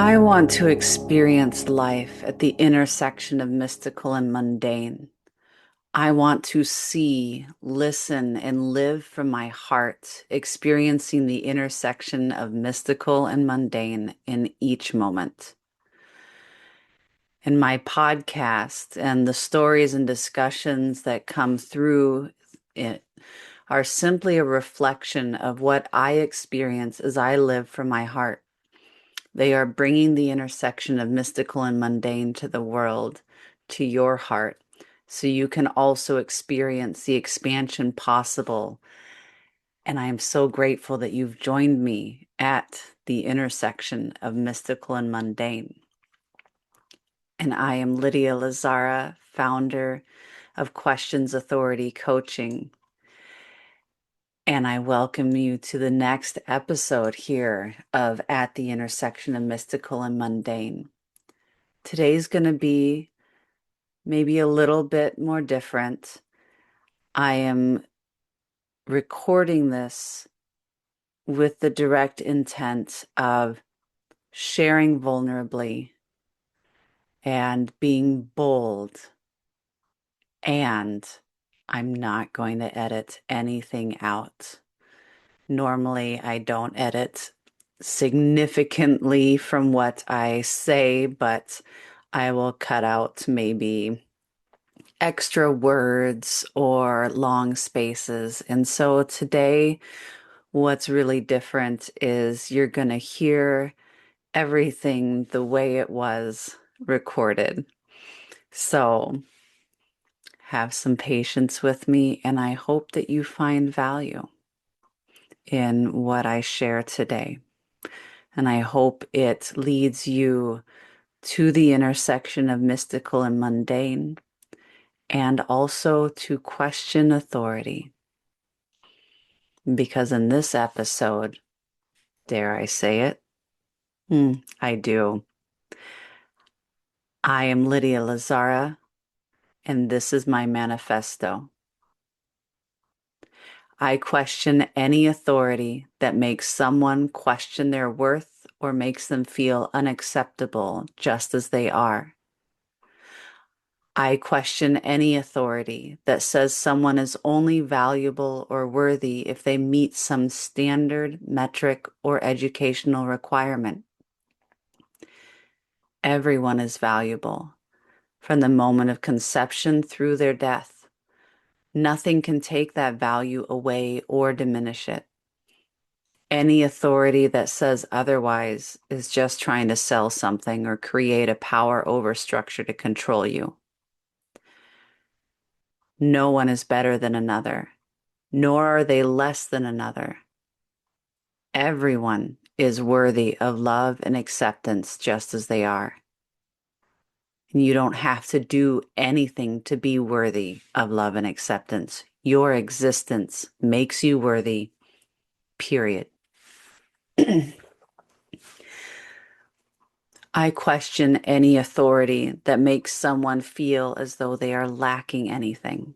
I want to experience life at the intersection of mystical and mundane. I want to see, listen, and live from my heart, experiencing the intersection of mystical and mundane in each moment. In my podcast and the stories and discussions that come through it are simply a reflection of what I experience as I live from my heart. They are bringing the intersection of mystical and mundane to the world, to your heart, so you can also experience the expansion possible. And I am so grateful that you've joined me at the intersection of mystical and mundane. And I am Lydia Lazzara, founder of Questions Authority Coaching. And I welcome you to the next episode here of At the Intersection of Mystical and Mundane. Today's going to be maybe a little bit more different. I am recording this with the direct intent of sharing vulnerably and being bold. And I'm not going to edit anything out. Normally, I don't edit significantly from what I say, but I will cut out maybe extra words or long spaces. And so today, what's really different is you're going to hear everything the way it was recorded. So have some patience with me, and I hope that you find value in what I share today. And I hope it leads you to the intersection of mystical and mundane, and also to question authority. Because in this episode, dare I say it? I do. I am Lydia Lazzara, and this is my manifesto. I question any authority that makes someone question their worth or makes them feel unacceptable just as they are. I question any authority that says someone is only valuable or worthy if they meet some standard, metric, or educational requirement. Everyone is valuable from the moment of conception through their death. Nothing can take that value away or diminish it. Any authority that says otherwise is just trying to sell something or create a power over structure to control you. No one is better than another, nor are they less than another. Everyone is worthy of love and acceptance just as they are. And you don't have to do anything to be worthy of love and acceptance. Your existence makes you worthy, period. I question any authority that makes someone feel as though they are lacking anything.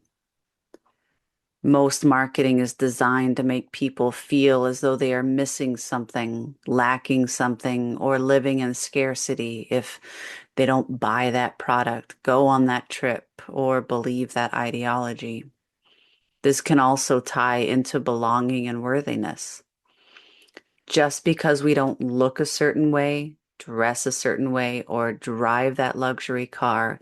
Most marketing is designed to make people feel as though they are missing something, lacking something, or living in scarcity if they don't buy that product, go on that trip, or believe that ideology. This can also tie into belonging and worthiness. Just because we don't look a certain way, dress a certain way, or drive that luxury car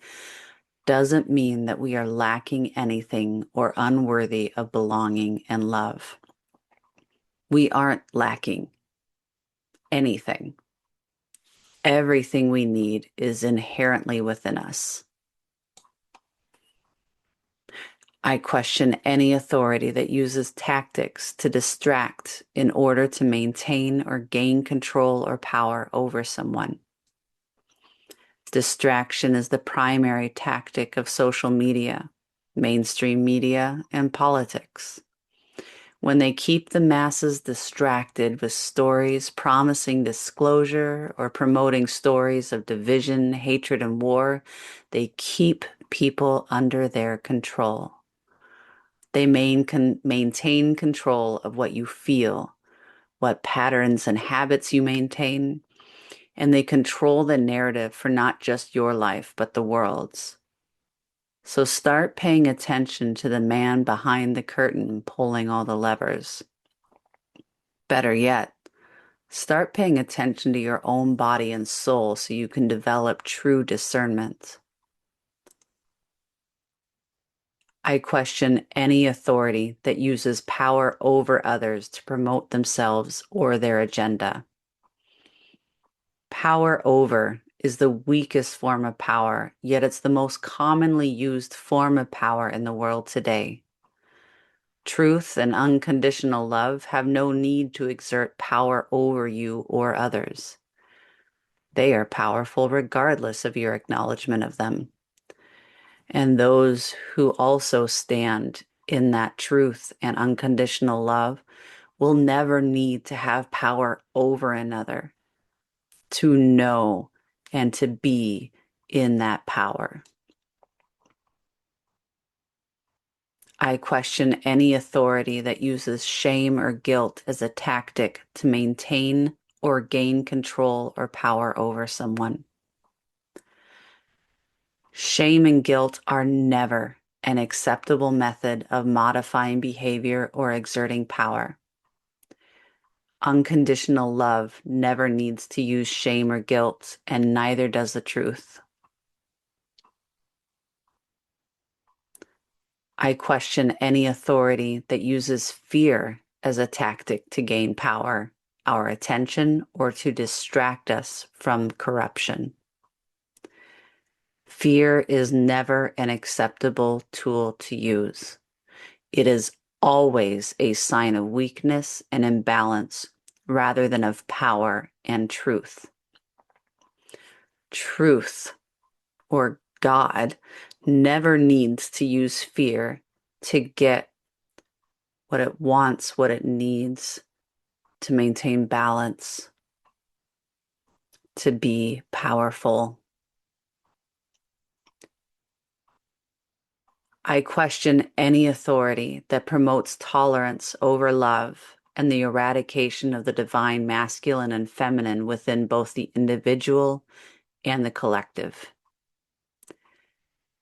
doesn't mean that we are lacking anything or unworthy of belonging and love. We aren't lacking anything. Everything we need is inherently within us. I question any authority that uses tactics to distract in order to maintain or gain control or power over someone. Distraction is the primary tactic of social media, mainstream media, and politics. When they keep the masses distracted with stories promising disclosure or promoting stories of division, hatred, and war, they keep people under their control. They maintain control of what you feel, what patterns and habits you maintain, and they control the narrative for not just your life, but the world's. So start paying attention to the man behind the curtain pulling all the levers. Better yet, start paying attention to your own body and soul so you can develop true discernment. I question any authority that uses power over others to promote themselves or their agenda. Power over is the weakest form of power, yet it's the most commonly used form of power in the world today. Truth and unconditional love have no need to exert power over you or others. They are powerful regardless of your acknowledgement of them. And those who also stand in that truth and unconditional love will never need to have power over another to know and to be in that power. I question any authority that uses shame or guilt as a tactic to maintain or gain control or power over someone. Shame and guilt are never an acceptable method of modifying behavior or exerting power. Unconditional love never needs to use shame or guilt, and neither does the truth. I question any authority that uses fear as a tactic to gain power, our attention, or to distract us from corruption. Fear is never an acceptable tool to use. It is always a sign of weakness and imbalance rather than of power and truth. Truth, or God, never needs to use fear to get what it wants, what it needs to maintain balance, to be powerful. I question any authority that promotes tolerance over love and the eradication of the divine masculine and feminine within both the individual and the collective.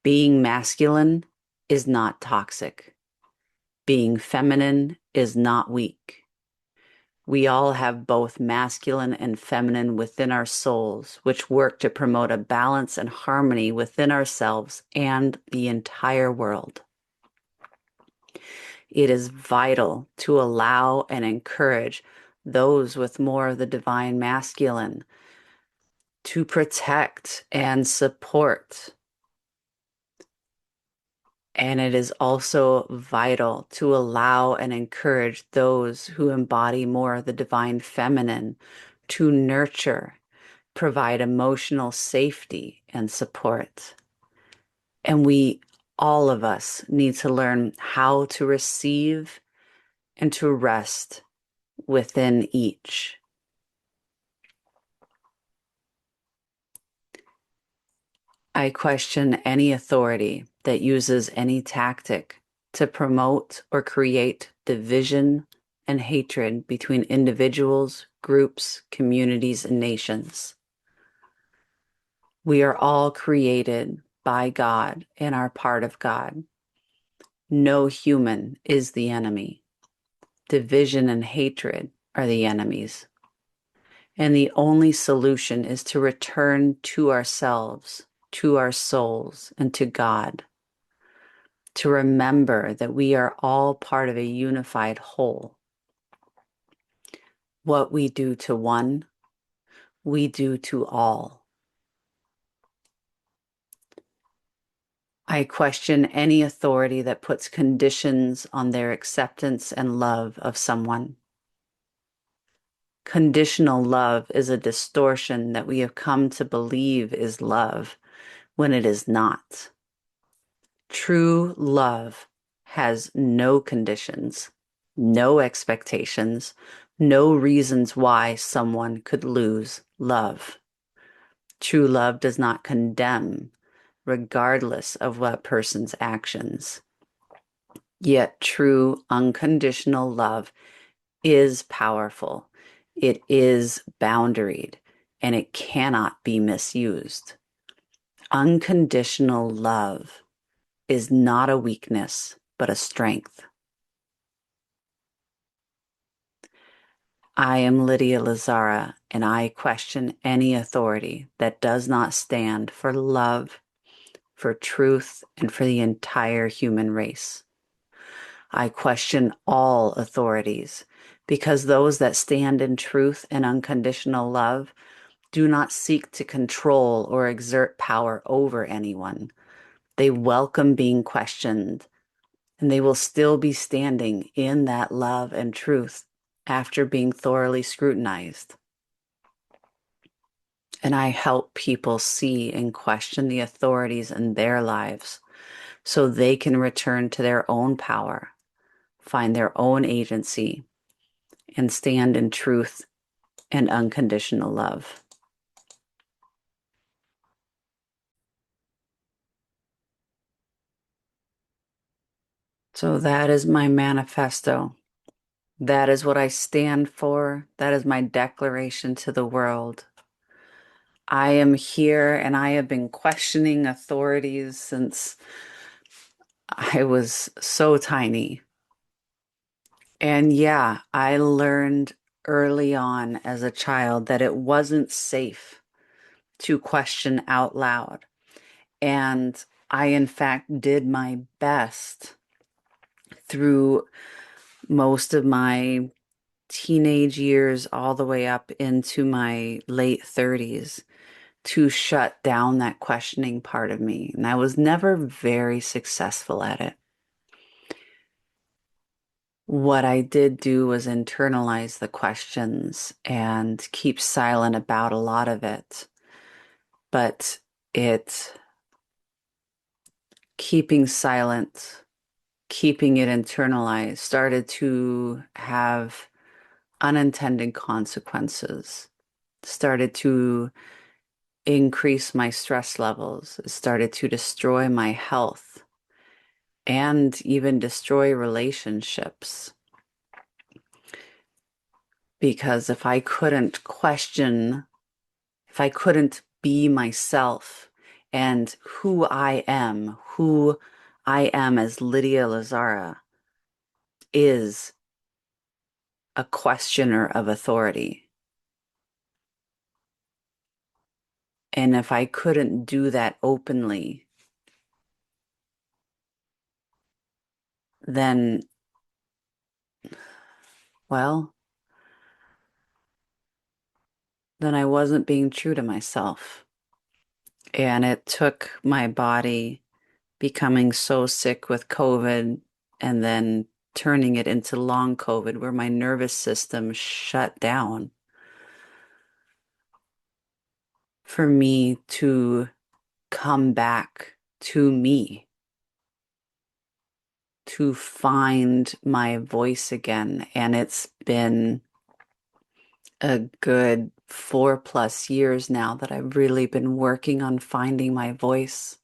Being masculine is not toxic. Being feminine is not weak. We all have both masculine and feminine within our souls, which work to promote a balance and harmony within ourselves and the entire world. It is vital to allow and encourage those with more of the divine masculine to protect and support. And it is also vital to allow and encourage those who embody more of the divine feminine to nurture, provide emotional safety and support. And all of us, need to learn how to receive and to rest within each. I question any authority that uses any tactic to promote or create division and hatred between individuals, groups, communities, and nations. We are all created by God and are part of God. No human is the enemy. Division and hatred are the enemies. And the only solution is to return to ourselves, to our souls, and to God. To remember that we are all part of a unified whole. What we do to one, we do to all. I question any authority that puts conditions on their acceptance and love of someone. Conditional love is a distortion that we have come to believe is love when it is not. True love has no conditions, no expectations, no reasons why someone could lose love. True love does not condemn, regardless of what person's actions. Yet true unconditional love is powerful. It is boundaried, and it cannot be misused. Unconditional love is not a weakness, but a strength. I am Lydia Lazzara, and I question any authority that does not stand for love, for truth, and for the entire human race. I question all authorities because those that stand in truth and unconditional love do not seek to control or exert power over anyone. They welcome being questioned, and they will still be standing in that love and truth after being thoroughly scrutinized. And I help people see and question the authorities in their lives so they can return to their own power, find their own agency, and stand in truth and unconditional love. So that is my manifesto. That is what I stand for. That is my declaration to the world. I am here and I have been questioning authorities since I was so tiny. And yeah, I learned early on as a child that it wasn't safe to question out loud. And I, in fact, did my best through most of my teenage years all the way up into my late 30s to shut down that questioning part of me. And I was never very successful at it. What I did do was internalize the questions and keep silent about a lot of it. But it, keeping silent, keeping it internalized, started to have unintended consequences, started to increase my stress levels, it started to destroy my health and even destroy relationships. Because if I couldn't question, if I couldn't be myself and who I am as Lydia Lazzara is a questioner of authority. And if I couldn't do that openly, then, well, then I wasn't being true to myself. And it took my body becoming so sick with COVID and then turning it into long COVID, where my nervous system shut down, for me to come back to me, to find my voice again. And it's been a good 4+ years now that I've really been working on finding my voice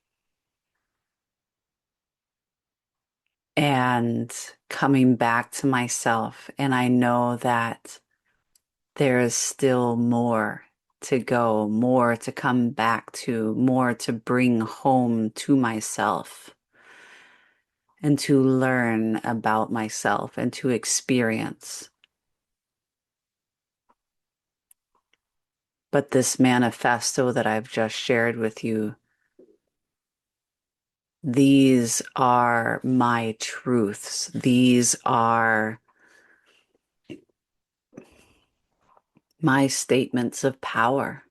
and coming back to myself. And I know that there is still more to go, more to come back to, more to bring home to myself and to learn about myself and to experience. But this manifesto that I've just shared with you, these are my truths. These are my statements of power.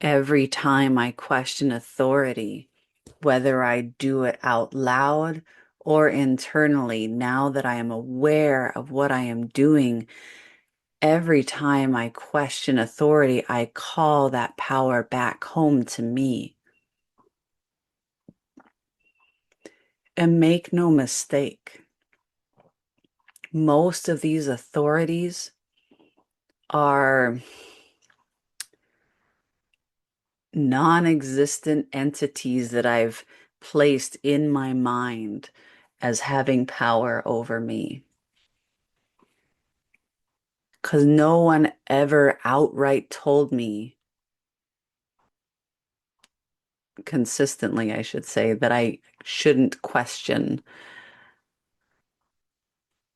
Every time I question authority, whether I do it out loud or internally, now that I am aware of what I am doing, every time I question authority, I call that power back home to me. And make no mistake, most of these authorities are non-existent entities that I've placed in my mind as having power over me. because no one ever outright told me consistently, I should say, that I shouldn't question,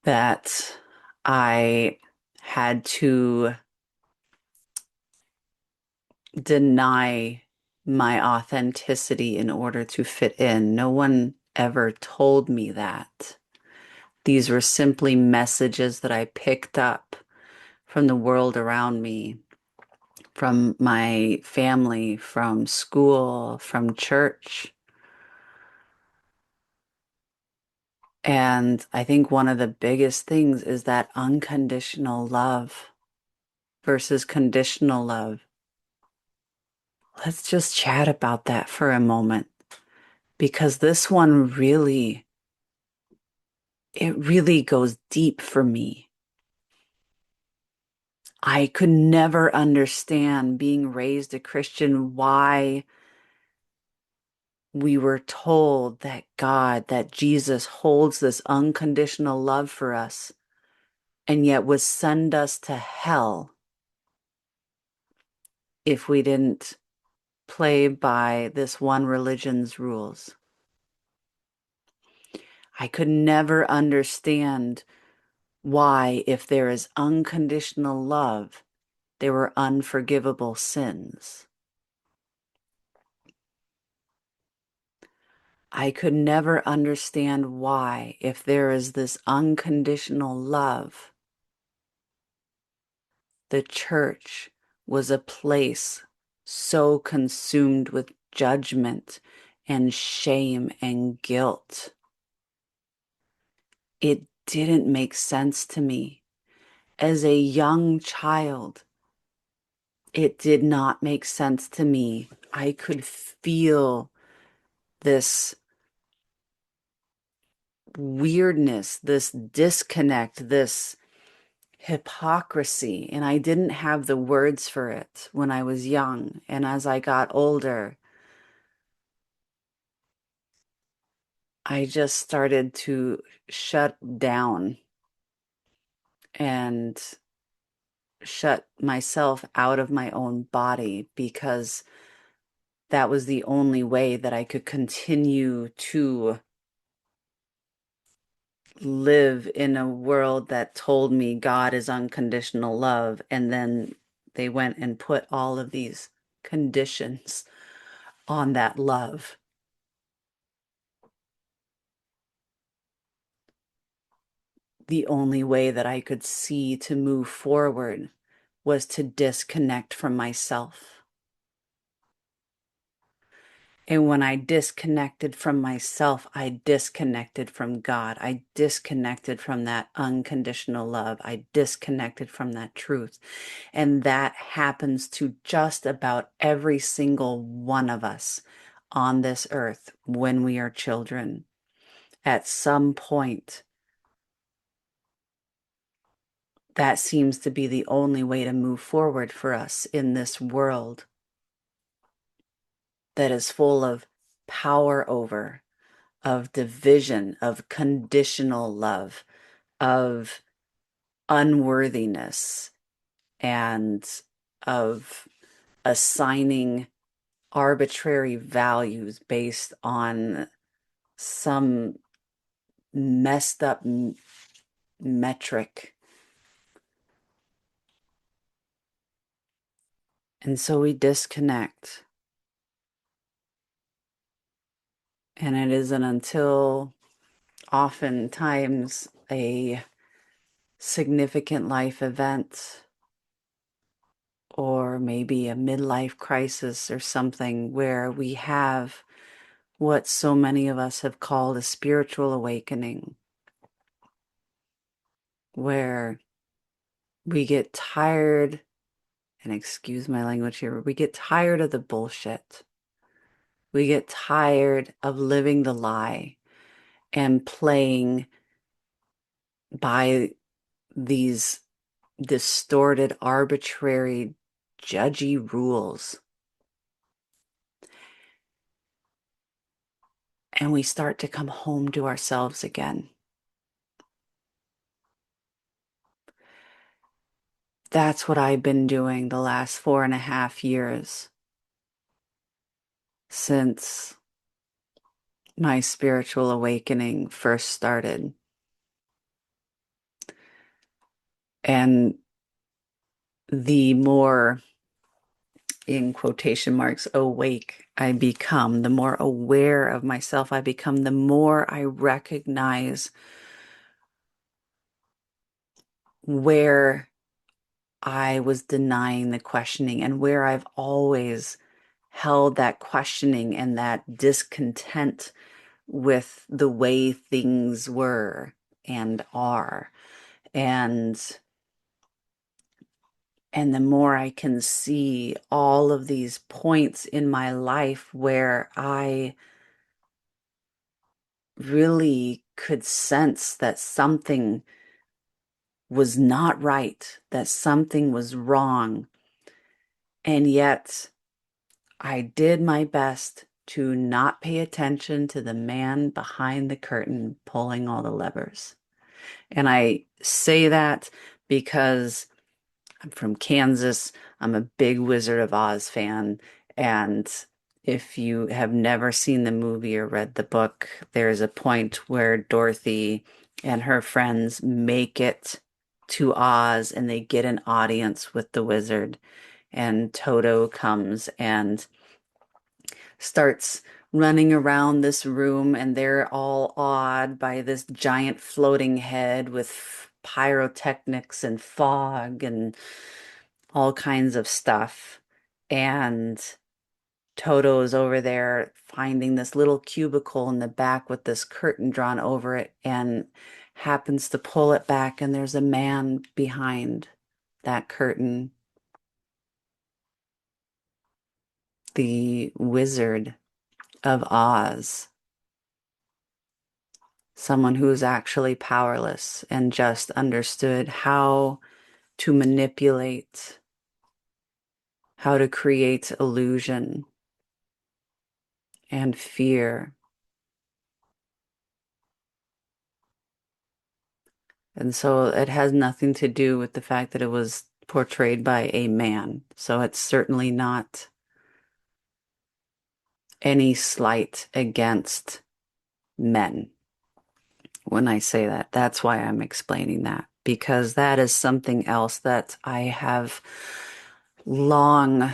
that I had to deny my authenticity in order to fit in. No one ever told me that. These were simply messages that I picked up from the world around me, from my family, from school, from church. And I think one of the biggest things is that unconditional love versus conditional love. Let's just chat about that for a moment because this one really, it really goes deep for me. I could never understand, being raised a Christian, why we were told that God, that Jesus holds this unconditional love for us and yet would send us to hell if we didn't play by this one religion's rules. I could never understand why, if there is unconditional love, there were unforgivable sins. I could never understand why, if there is this unconditional love, the church was a place so consumed with judgment and shame and guilt. It didn't make sense to me. As a young child, it did not make sense to me. I could feel this weirdness, this disconnect, this hypocrisy, and I didn't have the words for it when I was young. And as I got older, I just started to shut down and shut myself out of my own body because that was the only way that I could continue to live in a world that told me God is unconditional love. And then they went and put all of these conditions on that love. The only way that I could see to move forward was to disconnect from myself. And when I disconnected from myself, I disconnected from God. I disconnected from that unconditional love. I disconnected from that truth. And that happens to just about every single one of us on this earth when we are children. At some point, that seems to be the only way to move forward for us in this world that is full of power over, of division, of conditional love, of unworthiness, and of assigning arbitrary values based on some messed up metric. And so we disconnect. And it isn't until oftentimes a significant life event or maybe a midlife crisis or something where we have what so many of us have called a spiritual awakening, where we get tired, and excuse my language here, we get tired of the bullshit. We get tired of living the lie and playing by these distorted, arbitrary, judgy rules. And we start to come home to ourselves again. That's what I've been doing the last 4.5 years since my spiritual awakening first started. And the more, in quotation marks, awake I become, the more aware of myself I become, the more I recognize where I was denying the questioning and where I've always held that questioning and that discontent with the way things were and are. And the more I can see all of these points in my life where I really could sense that something was not right, that something was wrong. And yet I did my best to not pay attention to the man behind the curtain pulling all the levers. And I say that because I'm from Kansas. I'm a big Wizard of Oz fan. And if you have never seen the movie or read the book, there's a point where Dorothy and her friends make it to Oz and they get an audience with the wizard. And Toto comes and starts running around this room, and they're all awed by this giant floating head with pyrotechnics and fog and all kinds of stuff. And Toto's over there finding this little cubicle in the back with this curtain drawn over it and happens to pull it back, and there's a man behind that curtain, the Wizard of Oz, someone who's actually powerless and just understood how to manipulate, how to create illusion and fear. And so it has nothing to do with the fact that it was portrayed by a man. So it's certainly not any slight against men when I say that. That's why I'm explaining that, because that is something else that I have long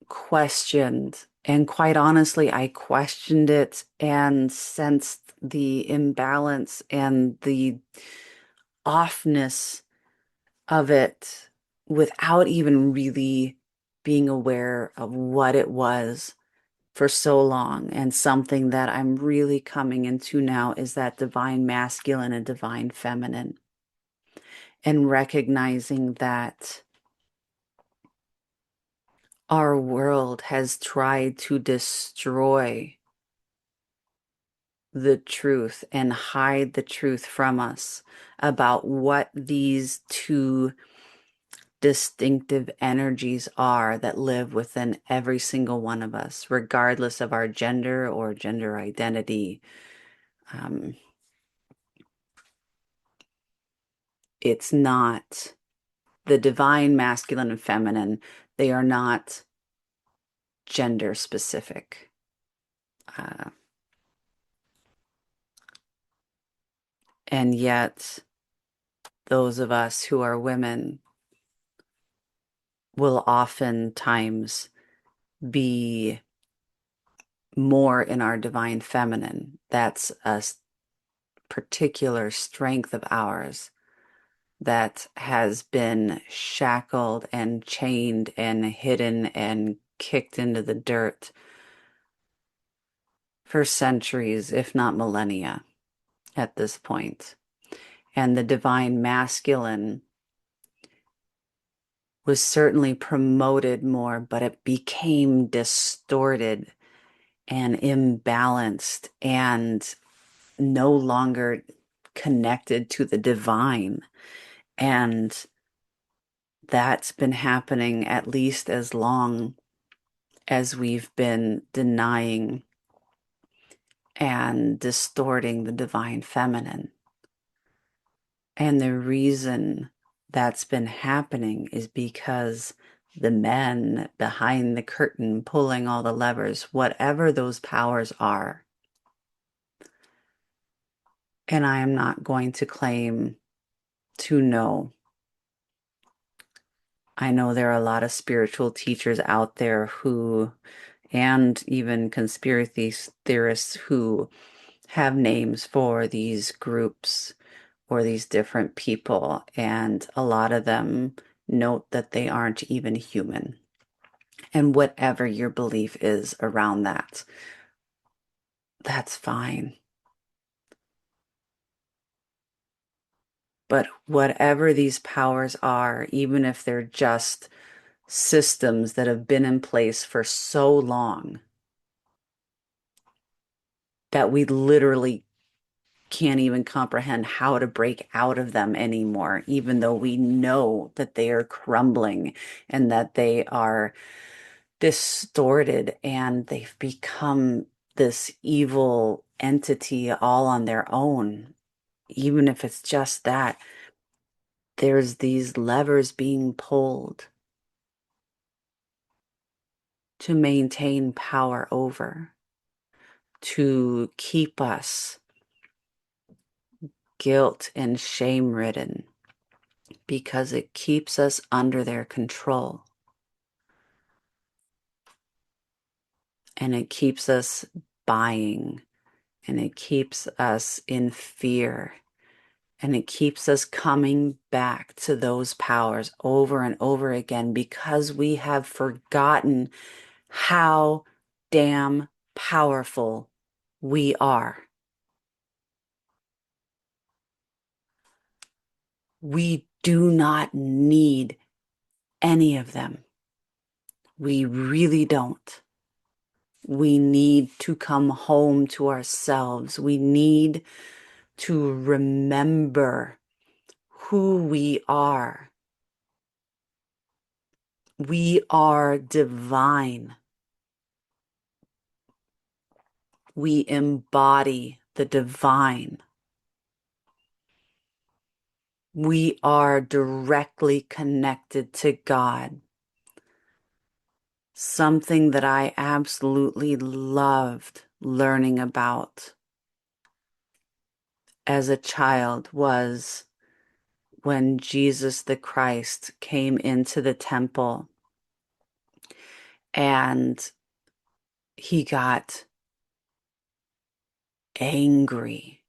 questioned. And quite honestly, I questioned it and sensed the imbalance and the offness of it without even really being aware of what it was for so long. And something that I'm really coming into now is that divine masculine and divine feminine, and recognizing that our world has tried to destroy the truth and hide the truth from us about what these two distinctive energies are that live within every single one of us, regardless of our gender or gender identity. Um, it's not the divine masculine and feminine, they are not gender specific. Uh, and yet, those of us who are women will oftentimes be more in our divine feminine. That's a particular strength of ours that has been shackled and chained and hidden and kicked into the dirt for centuries, if not millennia, at this point. And the divine masculine was certainly promoted more, but it became distorted and imbalanced and no longer connected to the divine. And that's been happening at least as long as we've been denying and distorting the divine feminine. And the reason that's been happening is because the men behind the curtain pulling all the levers, whatever those powers are, and I am not going to claim to know. I know there are a lot of spiritual teachers out there who, and even conspiracy theorists who have names for these groups or these different people, and a lot of them note that they aren't even human. And whatever your belief is around that, that's fine. But whatever these powers are, even if they're just systems that have been in place for so long that we literally can't even comprehend how to break out of them anymore, even though we know that they are crumbling and that they are distorted and they've become this evil entity all on their own. Even if it's just that, there's these levers being pulled to maintain power over, to keep us guilt and shame ridden, because it keeps us under their control and it keeps us buying and it keeps us in fear and it keeps us coming back to those powers over and over again because we have forgotten how damn powerful we are. We do not need any of them. We really don't. We need to come home to ourselves. We need to remember who we are. We are divine. We embody the divine. We are directly connected to God. Something that I absolutely loved learning about as a child was when Jesus the Christ came into the temple and he got angry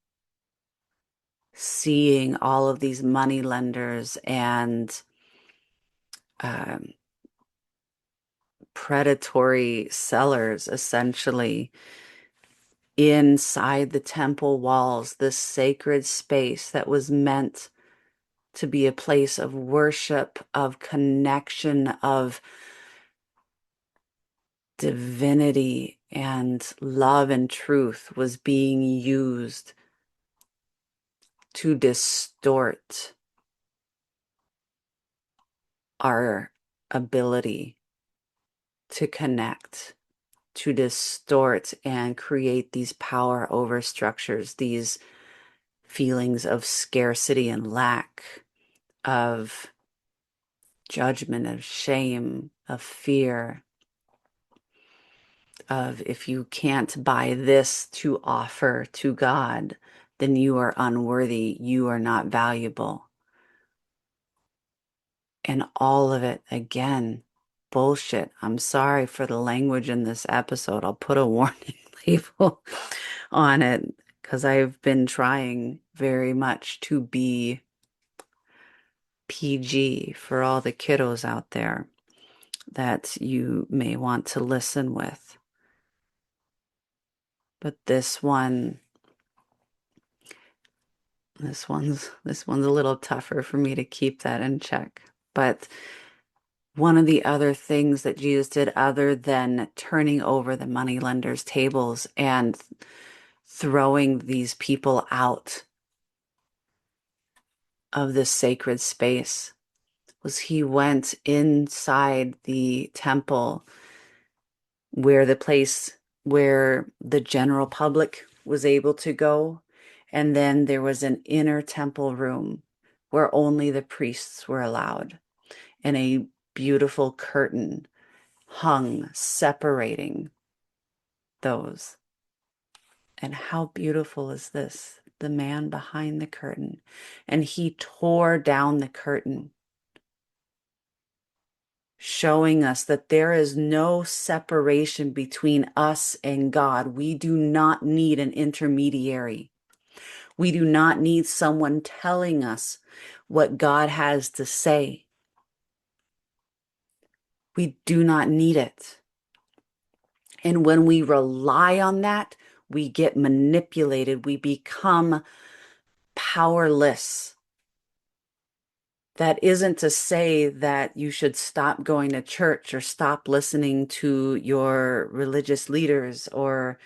seeing all of these money lenders and um, predatory sellers essentially inside the temple walls, this sacred space that was meant to be a place of worship, of connection, of divinity and love and truth, was being used to distort our ability to connect, to distort and create these power over structures, these feelings of scarcity and lack, of judgment, of shame, of fear, of if you can't buy this to offer to God, then you are unworthy, you are not valuable. And all of it, again, bullshit. I'm sorry for the language in this episode. I'll put a warning label on it because I've been trying very much to be PG for all the kiddos out there that you may want to listen with. But this one's a little tougher for me to keep that in check. But one of the other things that Jesus did, other than turning over the moneylenders' tables and throwing these people out of this sacred space, was he went inside the temple where the general public was able to go. And then there was an inner temple room where only the priests were allowed, and a beautiful curtain hung separating those. And how beautiful is this? The man behind the curtain. And he tore down the curtain, showing us that there is no separation between us and God. We do not need an intermediary. We do not need someone telling us what God has to say. We do not need it. And when we rely on that, we get manipulated. We become powerless. That isn't to say that you should stop going to church or stop listening to your religious leaders or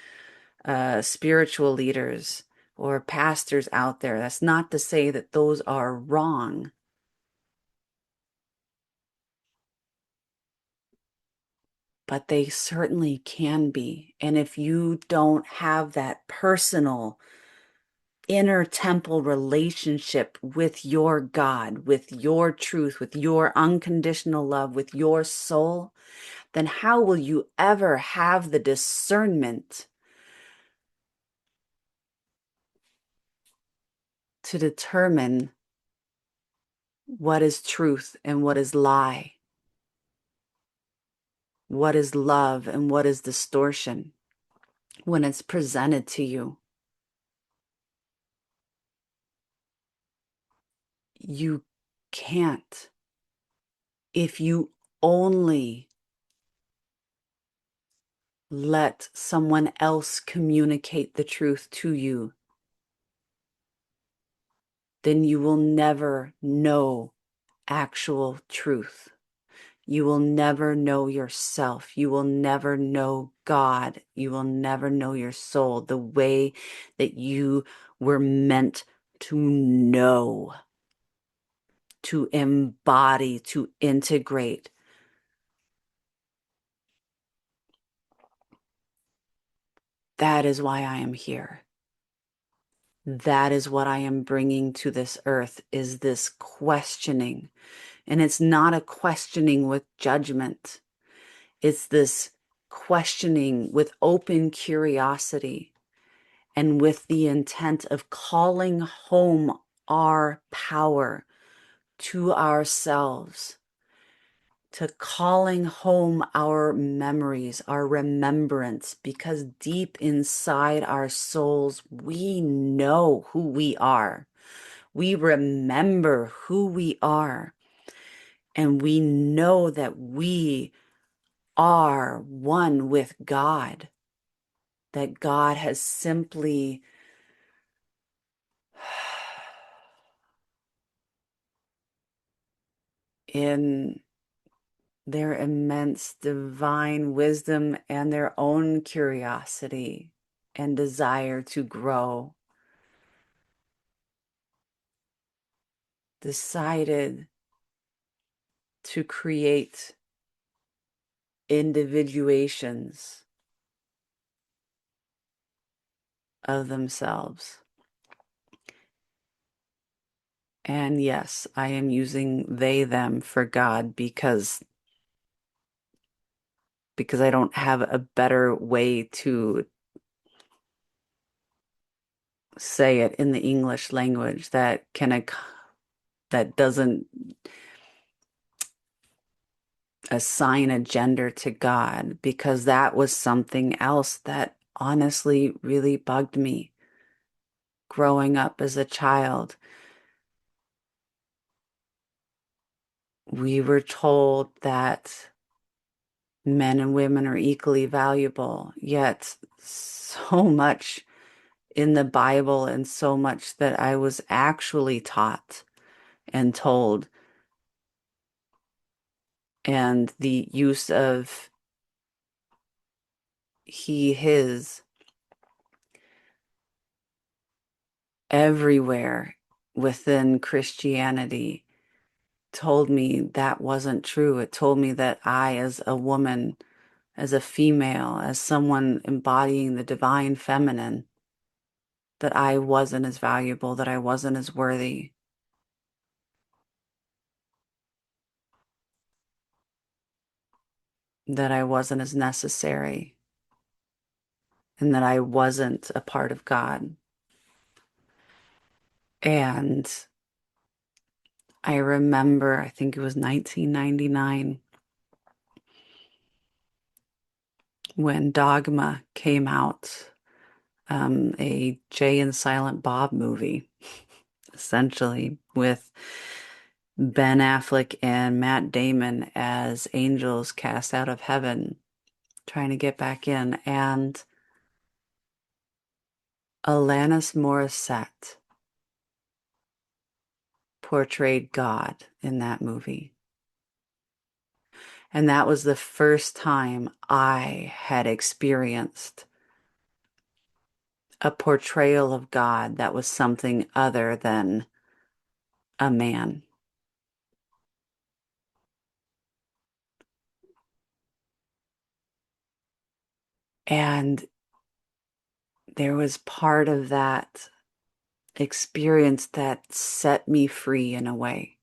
spiritual leaders or pastors out there. That's not to say that those are wrong. But they certainly can be. And if you don't have that personal inner temple relationship with your God, with your truth, with your unconditional love, with your soul, then how will you ever have the discernment to determine what is truth and what is lie, what is love and what is distortion when it's presented to you? You can't. If you only let someone else communicate the truth to you, then you will never know actual truth. You will never know yourself. You will never know God. You will never know your soul the way that you were meant to know, to embody, to integrate. That is why I am here. That is what I am bringing to this earth, is this questioning. And it's not a questioning with judgment. It's this questioning with open curiosity and with the intent of calling home our power to ourselves, to calling home our memories, our remembrance, because deep inside our souls, we know who we are. We remember who we are. And we know that we are one with God, that God has simply in their immense divine wisdom and their own curiosity and desire to grow, decided to create individuations of themselves. And yes, I am using they, them for God because I don't have a better way to say it in the English language that doesn't assign a gender to God, because that was something else that honestly really bugged me growing up as a child. We were told that men and women are equally valuable, yet so much in the Bible and so much that I was actually taught and told, and the use of he, his everywhere within Christianity told me that wasn't true. It told me that I, as a woman, as a female, as someone embodying the divine feminine, that I wasn't as valuable, that I wasn't as worthy. that I wasn't as necessary and that I wasn't a part of God. And I remember, I think it was 1999, when Dogma came out, a Jay and Silent Bob movie, essentially, with Ben Affleck and Matt Damon as angels cast out of heaven, trying to get back in. And Alanis Morissette portrayed God in that movie. And that was the first time I had experienced a portrayal of God that was something other than a man. And there was part of that experience that set me free in a way.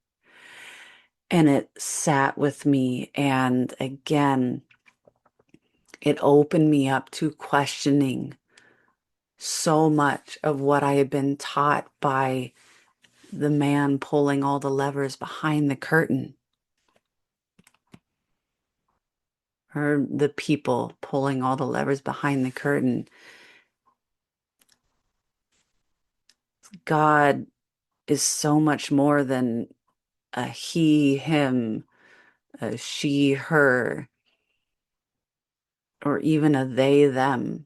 And it sat with me. And again, it opened me up to questioning so much of what I had been taught by the man pulling all the levers behind the curtain, or the people pulling all the levers behind the curtain. God is so much more than a he, him, a she, her, or even a they, them.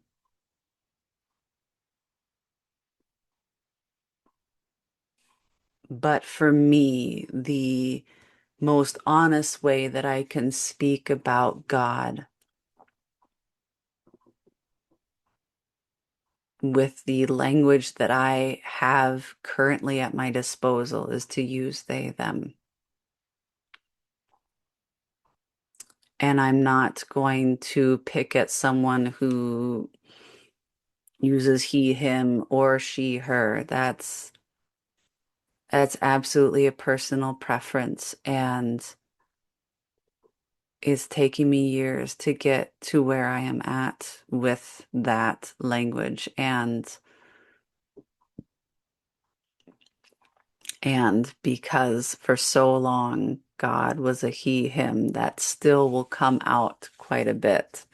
But for me, the most honest way that I can speak about God with the language that I have currently at my disposal is to use they, them. And I'm not going to pick at someone who uses he, him, or she, her. That's absolutely a personal preference, and it's taking me years to get to where I am at with that language. And because for so long God was a he, him, that still will come out quite a bit.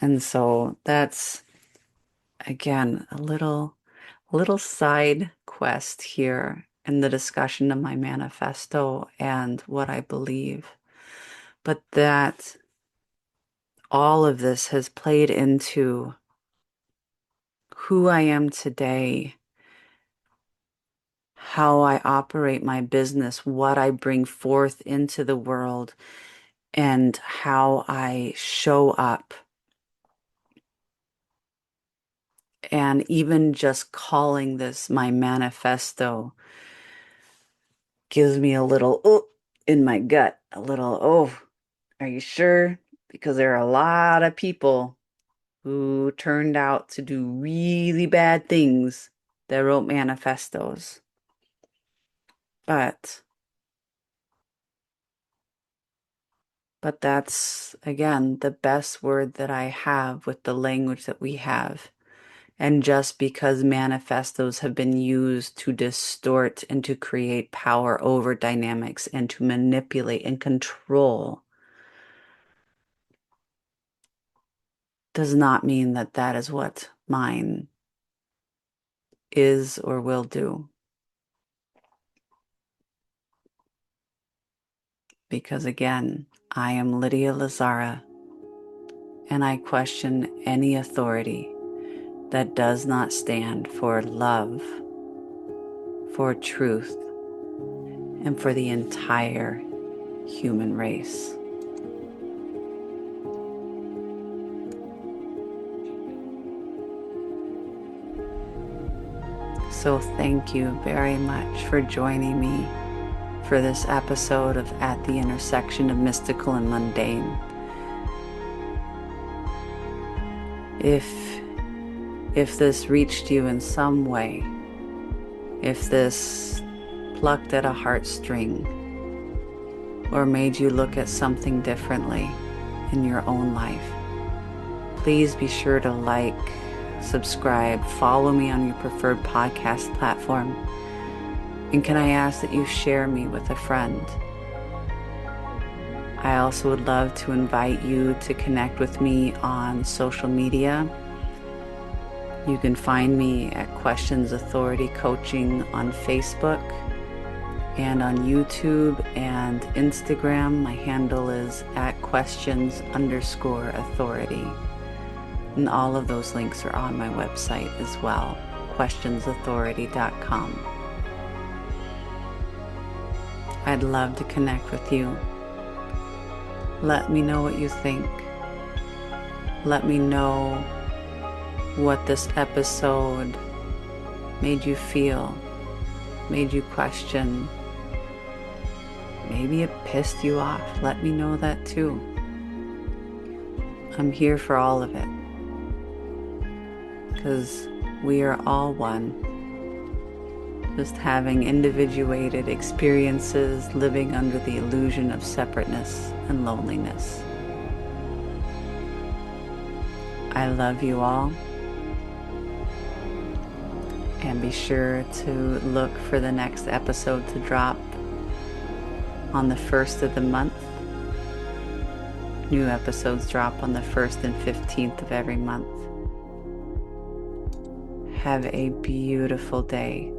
And so that's, again, a little side quest here in the discussion of my manifesto and what I believe. But that all of this has played into who I am today, how I operate my business, what I bring forth into the world, and how I show up. And even just calling this my manifesto gives me a little oh in my gut, a little oh, are you sure? Because there are a lot of people who turned out to do really bad things that wrote manifestos. But that's, again, the best word that I have with the language that we have. And just because manifestos have been used to distort and to create power over dynamics and to manipulate and control does not mean that that is what mine is or will do. Because again, I am Lydia Lazzara, and I question any authority that does not stand for love, for truth, and for the entire human race. So thank you very much for joining me for this episode of At the Intersection of Mystical and Mundane. If this reached you in some way, if this plucked at a heartstring or made you look at something differently in your own life. Please be sure to like, subscribe, follow me on your preferred podcast platform. And can I ask that you share me with a friend? I also would love to invite you to connect with me on social media. You can find me at Questions Authority Coaching on Facebook and on YouTube and Instagram. My handle is at questions_authority. And all of those links are on my website as well, questionsauthority.com. I'd love to connect with you. Let me know what you think. Let me know what this episode made you feel, made you question. Maybe it pissed you off. Let me know that too. I'm here for all of it, because we are all one, just having individuated experiences, living under the illusion of separateness and loneliness. I love you all, and be sure to look for the next episode to drop on the 1st of the month. New episodes drop on the 1st and 15th of every month. Have a beautiful day,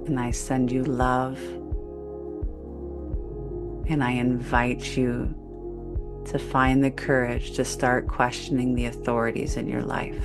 and I send you love, and I invite you to find the courage to start questioning the authorities in your life.